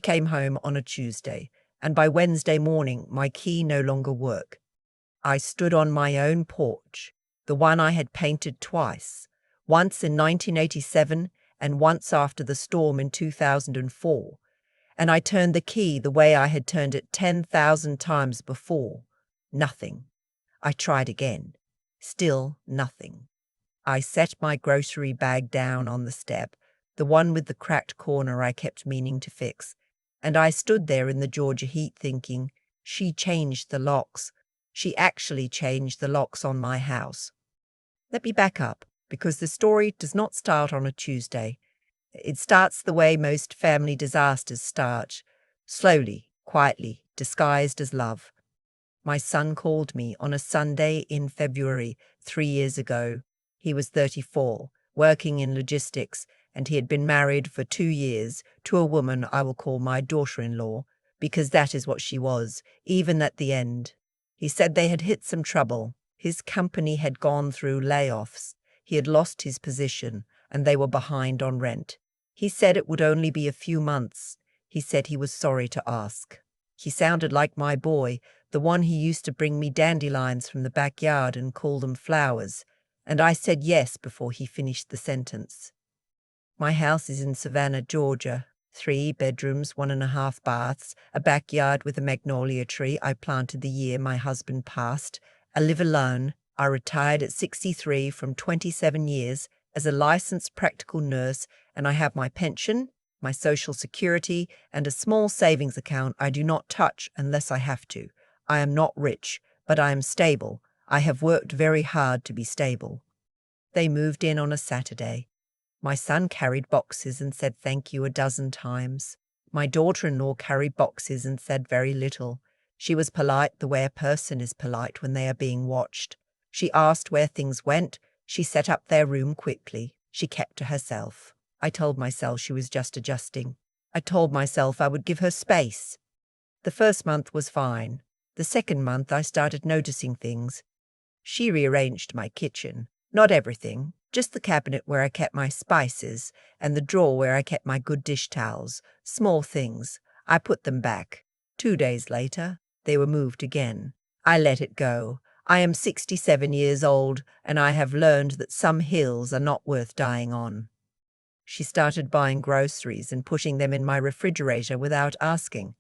came home on a Tuesday, and by Wednesday morning my key no longer worked. I stood on my own porch, the one I had painted twice, once in 1987 and once after the storm in 2004, and I turned the key the way I had turned it 10,000 times before. Nothing. I tried again. Still nothing. I set my grocery bag down on the step, the one with the cracked corner I kept meaning to fix, and I stood there in the Georgia heat thinking, she changed the locks. She actually changed the locks on my house. Let me back up, because the story does not start on a Tuesday. It starts the way most family disasters start, slowly, quietly, disguised as love. My son called me on a Sunday in February 3 years ago. He was 34, working in logistics, and he had been married for 2 years to a woman I will call my daughter-in-law, because that is what she was, even at the end. He said they had hit some trouble. His company had gone through layoffs. He had lost his position, and they were behind on rent. He said it would only be a few months. He said he was sorry to ask. He sounded like my boy, the one who used to bring me dandelions from the backyard and call them flowers, and I said yes before he finished the sentence. My house is in Savannah, Georgia. 3 bedrooms, 1.5 baths, a backyard with a magnolia tree I planted the year my husband passed. I live alone. I retired at 63 from 27 years as a licensed practical nurse, and I have my pension, my social security, and a small savings account I do not touch unless I have to. I am not rich, but I am stable. I have worked very hard to be stable. They moved in on a Saturday. My son carried boxes and said thank you a dozen times. My daughter-in-law carried boxes and said very little. She was polite the way a person is polite when they are being watched. She asked where things went. She set up their room quickly. She kept to herself. I told myself she was just adjusting. I told myself I would give her space. The first month was fine. The second month I started noticing things. She rearranged my kitchen. Not everything, just the cabinet where I kept my spices and the drawer where I kept my good dish towels. Small things. I put them back. 2 days later, they were moved again. I let it go. I am 67 years old, and I have learned that some hills are not worth dying on. She started buying groceries and pushing them in my refrigerator without asking.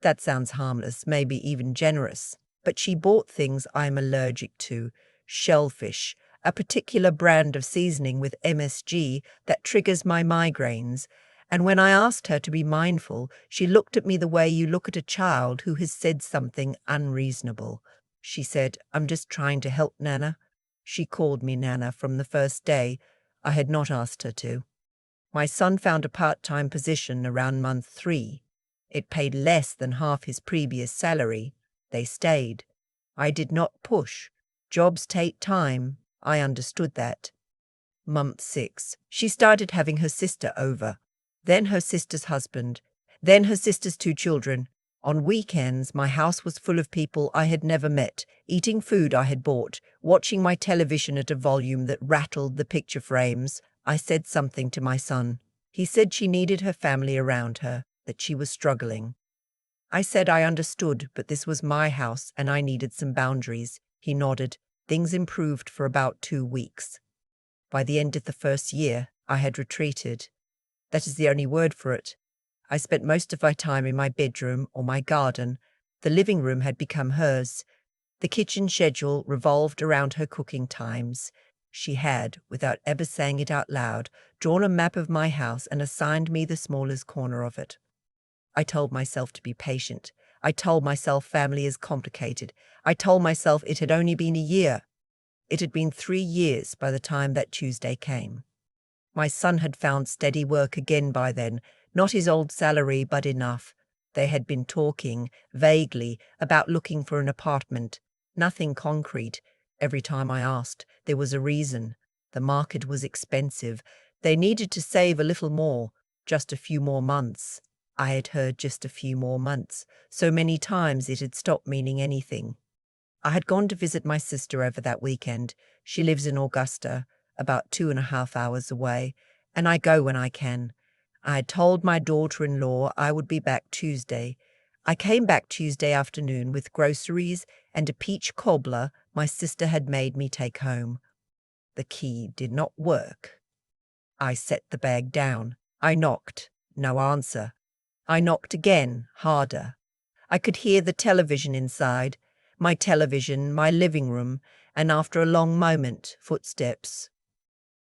That sounds harmless, maybe even generous, but she bought things I'm allergic to. Shellfish, a particular brand of seasoning with MSG that triggers my migraines, and when I asked her to be mindful, she looked at me the way you look at a child who has said something unreasonable. She said, "I'm just trying to help, Nana." She called me Nana from the first day. I had not asked her to. My son found a part-time position around month 3. It paid less than half his previous salary. They stayed. I did not push. Jobs take time. I understood that. Month 6. She started having her sister over. Then her sister's husband. Then her sister's 2 children. On weekends, my house was full of people I had never met, eating food I had bought, watching my television at a volume that rattled the picture frames. I said something to my son. He said she needed her family around her, that she was struggling. I said I understood, but this was my house and I needed some boundaries. He nodded. Things improved for about 2 weeks. By the end of the first year, I had retreated. That is the only word for it. I spent most of my time in my bedroom or my garden. The living room had become hers. The kitchen schedule revolved around her cooking times. She had, without ever saying it out loud, drawn a map of my house and assigned me the smallest corner of it. I told myself to be patient. I told myself family is complicated. I told myself it had only been a year. It had been 3 years by the time that Tuesday came. My son had found steady work again by then, not his old salary, but enough. They had been talking, vaguely, about looking for an apartment. Nothing concrete. Every time I asked, there was a reason. The market was expensive. They needed to save a little more, just a few more months. I had heard just a few more months. So many times it had stopped meaning anything. I had gone to visit my sister over that weekend. She lives in Augusta, about 2.5 hours away, and I go when I can. I had told my daughter-in-law I would be back Tuesday. I came back Tuesday afternoon with groceries and a peach cobbler my sister had made me take home. The key did not work. I set the bag down. I knocked. No answer. I knocked again, harder. I could hear the television inside, my television, my living room, and after a long moment, footsteps.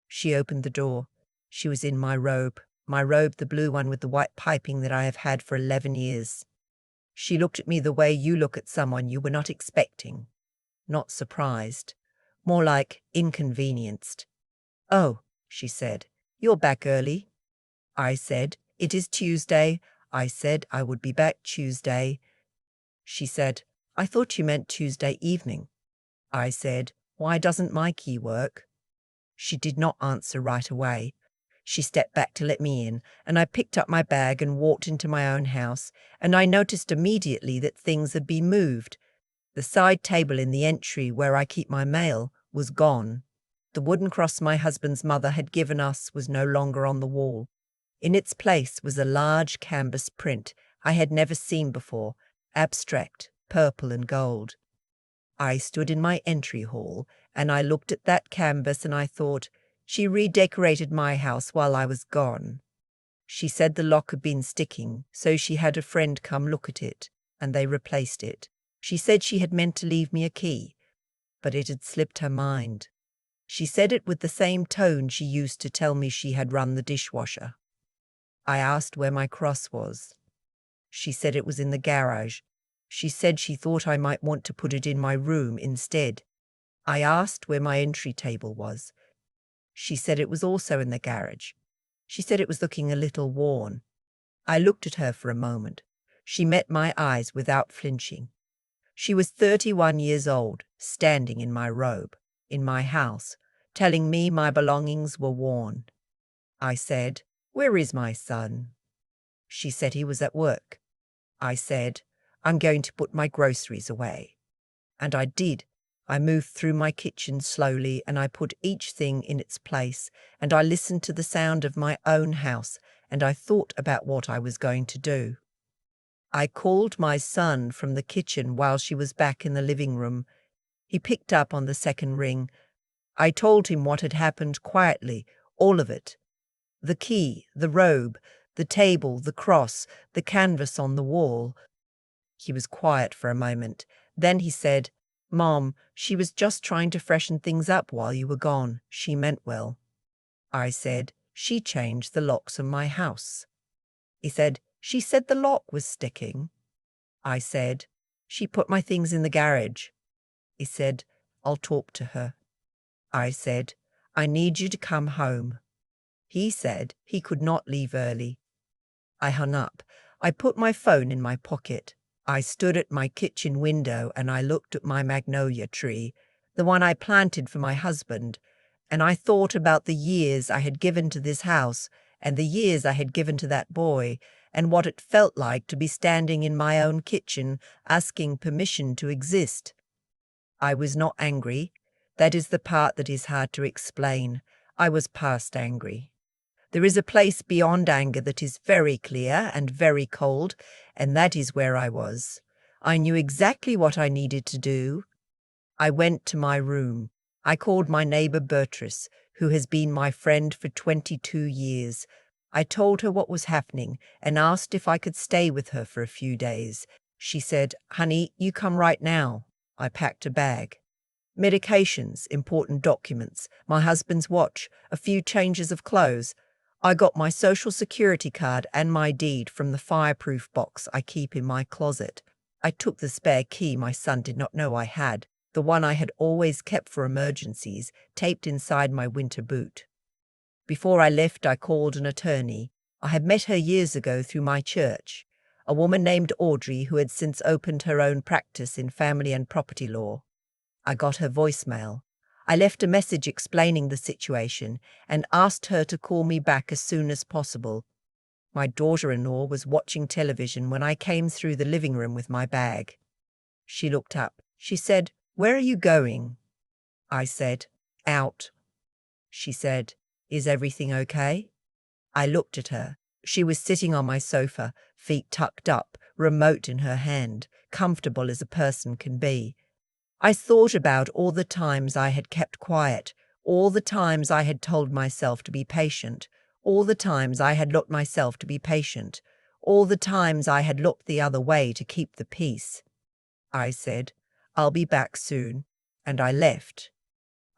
She opened the door. She was in my robe, the blue one with the white piping that I have had for 11 years. She looked at me the way you look at someone you were not expecting. Not surprised. More like inconvenienced. "Oh," she said, "you're back early." I said, "It is Tuesday." I said I would be back Tuesday. She said, "I thought you meant Tuesday evening." I said, "Why doesn't my key work?" She did not answer right away. She stepped back to let me in, and I picked up my bag and walked into my own house, and I noticed immediately that things had been moved. The side table in the entry where I keep my mail was gone. The wooden cross my husband's mother had given us was no longer on the wall. In its place was a large canvas print I had never seen before, abstract, purple and gold. I stood in my entry hall, and I looked at that canvas and I thought, she redecorated my house while I was gone. She said the lock had been sticking, so she had a friend come look at it, and they replaced it. She said she had meant to leave me a key, but it had slipped her mind. She said it with the same tone she used to tell me she had run the dishwasher. I asked where my cross was. She said it was in the garage. She said she thought I might want to put it in my room instead. I asked where my entry table was. She said it was also in the garage. She said it was looking a little worn. I looked at her for a moment. She met my eyes without flinching. She was 31 years old, standing in my robe, in my house, telling me my belongings were worn. I said, "Where is my son?" She said he was at work. I said, "I'm going to put my groceries away." And I did. I moved through my kitchen slowly, and I put each thing in its place, and I listened to the sound of my own house, and I thought about what I was going to do. I called my son from the kitchen while she was back in the living room. He picked up on the second ring. I told him what had happened quietly, all of it. The key, the robe, the table, the cross, the canvas on the wall. He was quiet for a moment. Then he said, "Mom, she was just trying to freshen things up while you were gone. She meant well." I said, "She changed the locks on my house." He said, "She said the lock was sticking." I said, "She put my things in the garage." He said, "I'll talk to her." I said, "I need you to come home." He said he could not leave early. I hung up. I put my phone in my pocket. I stood at my kitchen window and I looked at my magnolia tree, the one I planted for my husband, and I thought about the years I had given to this house and the years I had given to that boy, and what it felt like to be standing in my own kitchen asking permission to exist. I was not angry. That is the part that is hard to explain. I was past angry. There is a place beyond anger that is very clear and very cold, and that is where I was. I knew exactly what I needed to do. I went to my room. I called my neighbor Beatrice, who has been my friend for 22 years. I told her what was happening and asked if I could stay with her for a few days. She said, "Honey, you come right now." I packed a bag. Medications, important documents, my husband's watch, a few changes of clothes. I got my social security card and my deed from the fireproof box I keep in my closet. I took the spare key my son did not know I had, the one I had always kept for emergencies, taped inside my winter boot. Before I left, I called an attorney. I had met her years ago through my church, a woman named Audrey who had since opened her own practice in family and property law. I got her voicemail. I left a message explaining the situation and asked her to call me back as soon as possible. My daughter-in-law was watching television when I came through the living room with my bag. She looked up. She said, "Where are you going?" I said, "Out." She said, "Is everything okay?" I looked at her. She was sitting on my sofa, feet tucked up, remote in her hand, comfortable as a person can be. I thought about all the times I had kept quiet, all the times I had told myself to be patient, all the times I had looked myself to be patient, all the times I had looked the other way to keep the peace. I said, "I'll be back soon," and I left.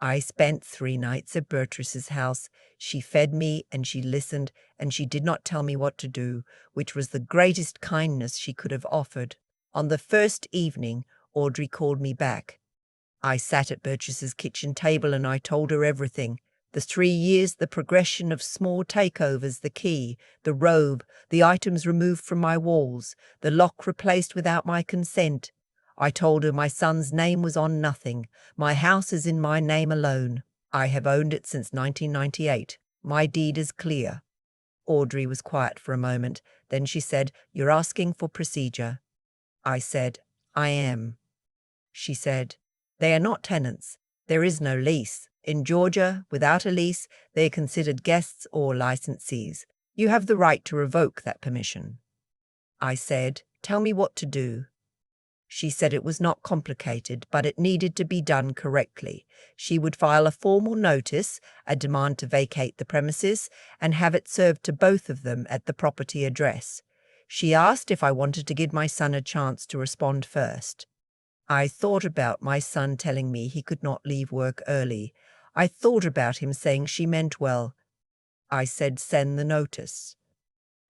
I spent 3 nights at Beatrice's house. She fed me and she listened, and she did not tell me what to do, which was the greatest kindness she could have offered. On the first evening, Audrey called me back. I sat at Beatrice's kitchen table and I told her everything. The 3 years, the progression of small takeovers, the key, the robe, the items removed from my walls, the lock replaced without my consent. I told her my son's name was on nothing. My house is in my name alone. I have owned it since 1998. My deed is clear. Audrey was quiet for a moment. Then she said, "You're asking for procedure." I said, "I am." She said, "They are not tenants. There is no lease. In Georgia, without a lease, they are considered guests or licensees. You have the right to revoke that permission." I said, "Tell me what to do." She said it was not complicated, but it needed to be done correctly. She would file a formal notice, a demand to vacate the premises, and have it served to both of them at the property address. She asked if I wanted to give my son a chance to respond first. I thought about my son telling me he could not leave work early. I thought about him saying she meant well. I said, "Send the notice."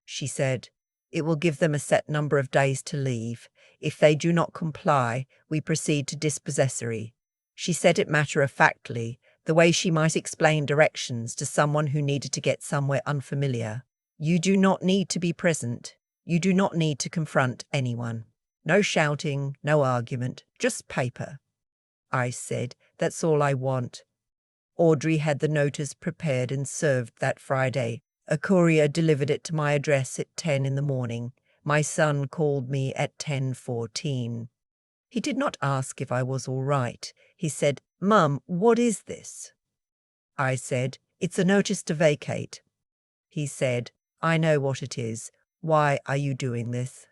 She said, "It will give them a set number of days to leave. If they do not comply, we proceed to dispossessory." She said it matter-of-factly, the way she might explain directions to someone who needed to get somewhere unfamiliar. "You do not need to be present. You do not need to confront anyone. No shouting, no argument, just paper." I said, "That's all I want." Audrey had the notice prepared and served that Friday. A courier delivered it to my address at 10 in the morning. My son called me at 10:14. He did not ask if I was all right. He said, "Mum, what is this?" I said, "It's a notice to vacate." He said, "I know what it is. Why are you doing this?"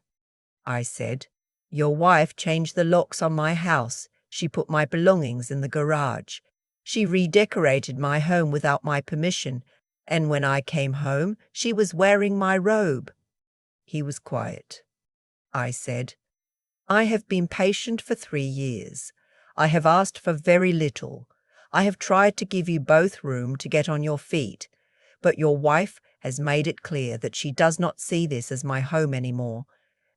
I said, "Your wife changed the locks on my house. She put my belongings in the garage. She redecorated my home without my permission, and when I came home, she was wearing my robe." He was quiet. I said, "I have been patient for 3 years. I have asked for very little. I have tried to give you both room to get on your feet, but your wife has made it clear that she does not see this as my home anymore,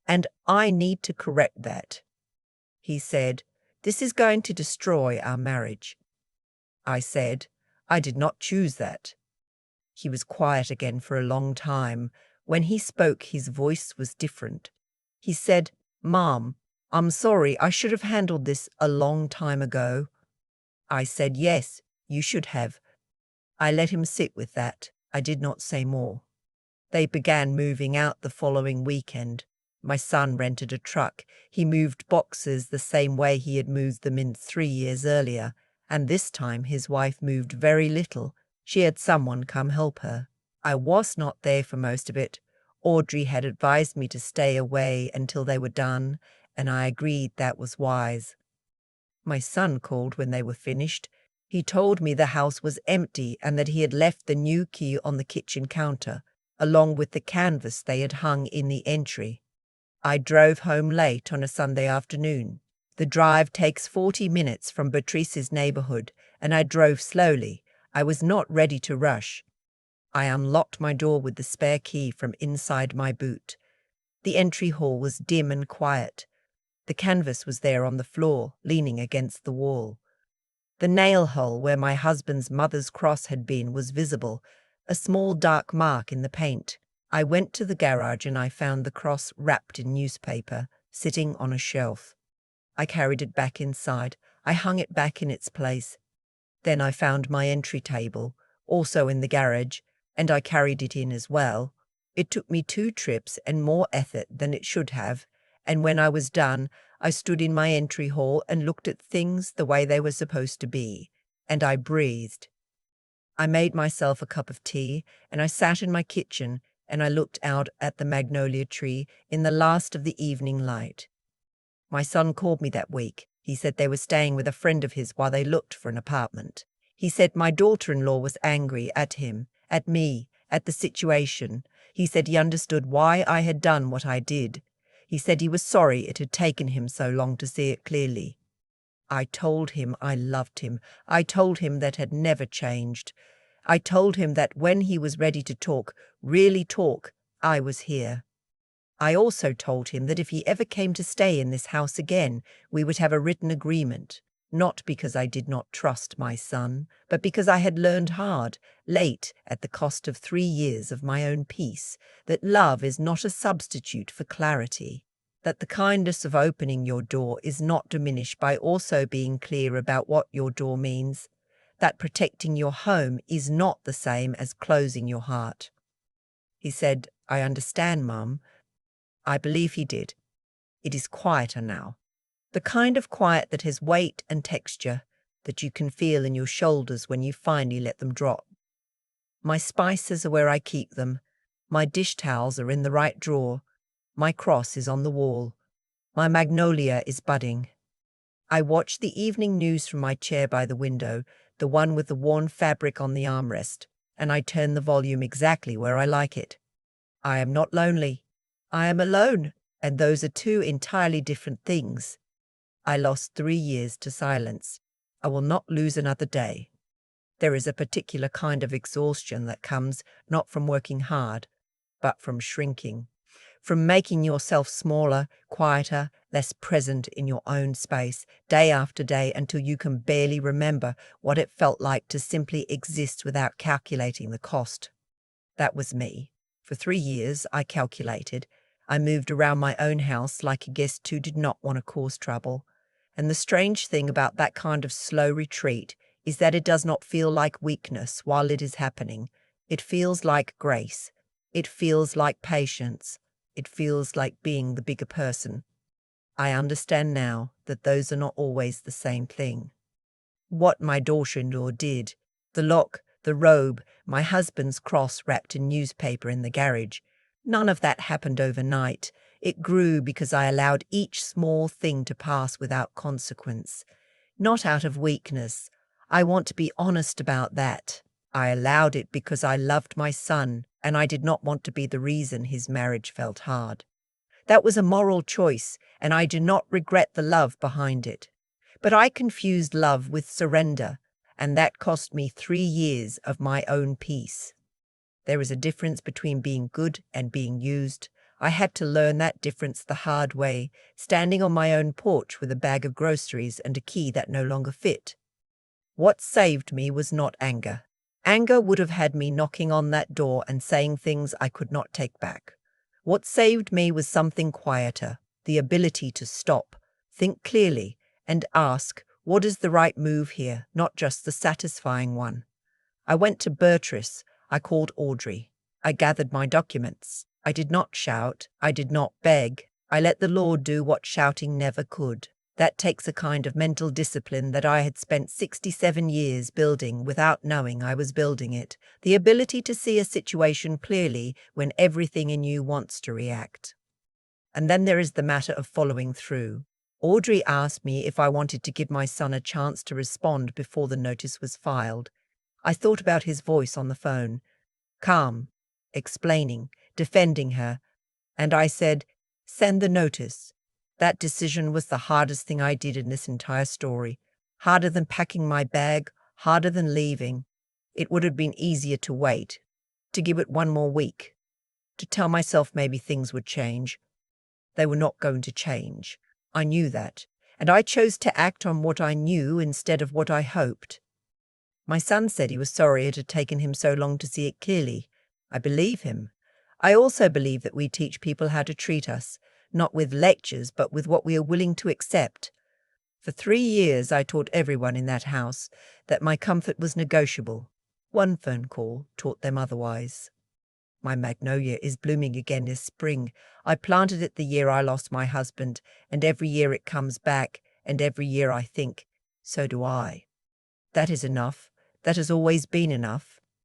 and I need to correct that." He said, "This is going to destroy our marriage." I said, "I did not choose that." He was quiet again for a long time. When he spoke, his voice was different. He said, "Mom, I'm sorry, I should have handled this a long time ago." I said, "Yes, you should have." I let him sit with that. I did not say more. They began moving out the following weekend. My son rented a truck. He moved boxes the same way he had moved them in 3 years earlier, and this time his wife moved very little. She had someone come help her. I was not there for most of it. Audrey had advised me to stay away until they were done, and I agreed that was wise. My son called when they were finished. He told me the house was empty and that he had left the new key on the kitchen counter, along with the canvas they had hung in the entry. I drove home late on a Sunday afternoon. The drive takes 40 minutes from Beatrice's neighborhood, and I drove slowly. I was not ready to rush. I unlocked my door with the spare key from inside my boot. The entry hall was dim and quiet. The canvas was there on the floor, leaning against the wall. The nail hole where my husband's mother's cross had been was visible, a small dark mark in the paint. I went to the garage and I found the cross wrapped in newspaper, sitting on a shelf. I carried it back inside. I hung it back in its place. Then I found my entry table, also in the garage, and I carried it in as well. It took me 2 trips and more effort than it should have, and when I was done, I stood in my entry hall and looked at things the way they were supposed to be, and I breathed. I made myself a cup of tea, and I sat in my kitchen, and I looked out at the magnolia tree in the last of the evening light. My son called me that week. He said they were staying with a friend of his while they looked for an apartment. He said my daughter-in-law was angry at him, at me, at the situation. He said he understood why I had done what I did. He said he was sorry it had taken him so long to see it clearly. I told him I loved him. I told him that had never changed. I told him that when he was ready to talk, really talk, I was here. I also told him that if he ever came to stay in this house again, we would have a written agreement, not because I did not trust my son, but because I had learned hard, late, at the cost of 3 years of my own peace, that love is not a substitute for clarity, that the kindness of opening your door is not diminished by also being clear about what your door means, that protecting your home is not the same as closing your heart. He said, "I understand, Mum." I believe he did. It is quieter now. The kind of quiet that has weight and texture that you can feel in your shoulders when you finally let them drop. My spices are where I keep them. My dish towels are in the right drawer. My cross is on the wall. My magnolia is budding. I watch the evening news from my chair by the window, the one with the worn fabric on the armrest, and I turn the volume exactly where I like it. I am not lonely. I am alone, and those are two entirely different things. I lost 3 years to silence. I will not lose another day. There is a particular kind of exhaustion that comes not from working hard, but from shrinking, from making yourself smaller, quieter, less present in your own space, day after day, until you can barely remember what it felt like to simply exist without calculating the cost. That was me. For 3 years, I calculated. I moved around my own house like a guest who did not want to cause trouble. And the strange thing about that kind of slow retreat is that it does not feel like weakness while it is happening. It feels like grace. It feels like patience. It feels like being the bigger person. I understand now that those are not always the same thing. What my daughter-in-law did, the lock, the robe, my husband's cross wrapped in newspaper in the garage, none of that happened overnight. It grew because I allowed each small thing to pass without consequence. Not out of weakness. I want to be honest about that. I allowed it because I loved my son, and I did not want to be the reason his marriage felt hard. That was a moral choice, and I do not regret the love behind it. But I confused love with surrender, and that cost me 3 years of my own peace. There is a difference between being good and being used. I had to learn that difference the hard way, standing on my own porch with a bag of groceries and a key that no longer fit. What saved me was not anger. Anger would have had me knocking on that door and saying things I could not take back. What saved me was something quieter, the ability to stop, think clearly, and ask, what is the right move here, not just the satisfying one? I went to Beatrice. I called Audrey. I gathered my documents. I did not shout. I did not beg. I let the Lord do what shouting never could. That takes a kind of mental discipline that I had spent 67 years building without knowing I was building it, the ability to see a situation clearly when everything in you wants to react. And then there is the matter of following through. Audrey asked me if I wanted to give my son a chance to respond before the notice was filed. I thought about his voice on the phone, calm, explaining, defending her, and I said, send the notice. That decision was the hardest thing I did in this entire story, harder than packing my bag, harder than leaving. It would have been easier to wait, to give it 1 more week, to tell myself maybe things would change. They were not going to change. I knew that, and I chose to act on what I knew instead of what I hoped. My son said he was sorry it had taken him so long to see it clearly. I believe him. I also believe that we teach people how to treat us, not with lectures, but with what we are willing to accept. For 3 years I taught everyone in that house that my comfort was negotiable. 1 phone call taught them otherwise. My magnolia is blooming again this spring. I planted it the year I lost my husband, and every year it comes back, and every year I think, so do I. That is enough. That has always been enough.